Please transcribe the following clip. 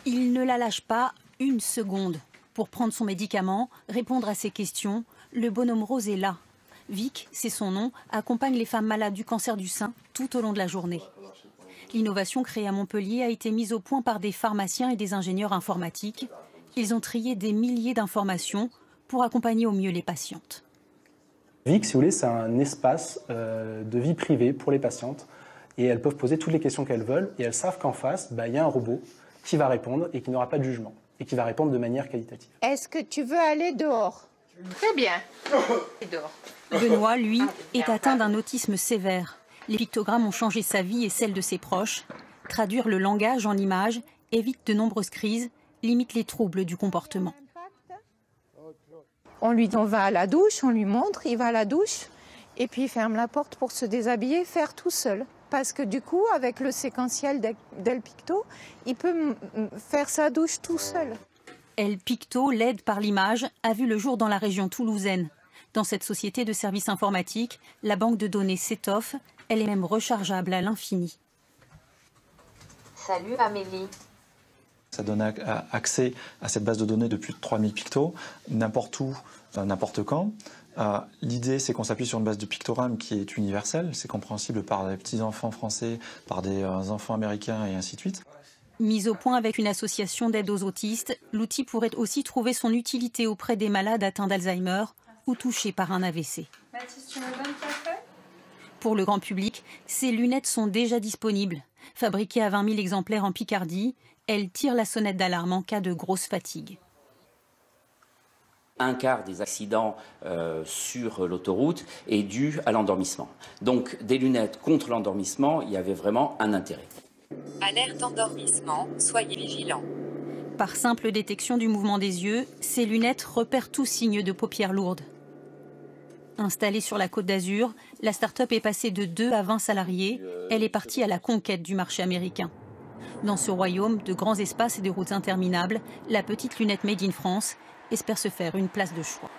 Il ne la lâche pas une seconde. Pour prendre son médicament, répondre à ses questions, le bonhomme rose est là. Vic, c'est son nom, accompagne les femmes malades du cancer du sein tout au long de la journée. L'innovation créée à Montpellier a été mise au point par des pharmaciens et des ingénieurs informatiques. Ils ont trié des milliers d'informations pour accompagner au mieux les patientes. Vic, si vous voulez, c'est un espace de vie privée pour les patientes. Et elles peuvent poser toutes les questions qu'elles veulent. Et elles savent qu'en face, il y a un robot qui va répondre et qui n'aura pas de jugement. Et qui va répondre de manière qualitative. Est-ce que tu veux aller dehors? Très bien. Dehors. Benoît, lui, est atteint d'un autisme sévère. Les pictogrammes ont changé sa vie et celle de ses proches. Traduire le langage en images évite de nombreuses crises, limite les troubles du comportement. On lui dit on va à la douche, on lui montre, il va à la douche et puis il ferme la porte pour se déshabiller, faire tout seul. Parce que du coup, avec le séquentiel d'El Picto, il peut faire sa douche tout seul. El Picto, l'aide par l'image, a vu le jour dans la région toulousaine. Dans cette société de services informatiques, la banque de données s'étoffe. Elle est même rechargeable à l'infini. Salut Amélie. Ça donne accès à cette base de données de plus de 3000 pictos, n'importe où, n'importe quand. L'idée, c'est qu'on s'appuie sur une base de pictogrammes qui est universelle, c'est compréhensible par des petits-enfants français, par des enfants américains et ainsi de suite. Mise au point avec une association d'aide aux autistes, l'outil pourrait aussi trouver son utilité auprès des malades atteints d'Alzheimer ou touchés par un AVC. Mathis, tu me donnes ta feuille ? Pour le grand public, ces lunettes sont déjà disponibles. Fabriquées à 20 000 exemplaires en Picardie, elles tirent la sonnette d'alarme en cas de grosse fatigue. Un quart des accidents sur l'autoroute est dû à l'endormissement. Donc des lunettes contre l'endormissement, il y avait vraiment un intérêt. Alerte endormissement, soyez vigilants. Par simple détection du mouvement des yeux, ces lunettes repèrent tout signe de paupières lourdes. Installée sur la Côte d'Azur, la start-up est passée de 2 à 20 salariés. Elle est partie à la conquête du marché américain. Dans ce royaume de grands espaces et de routes interminables, la petite lunette Made in France espère se faire une place de choix.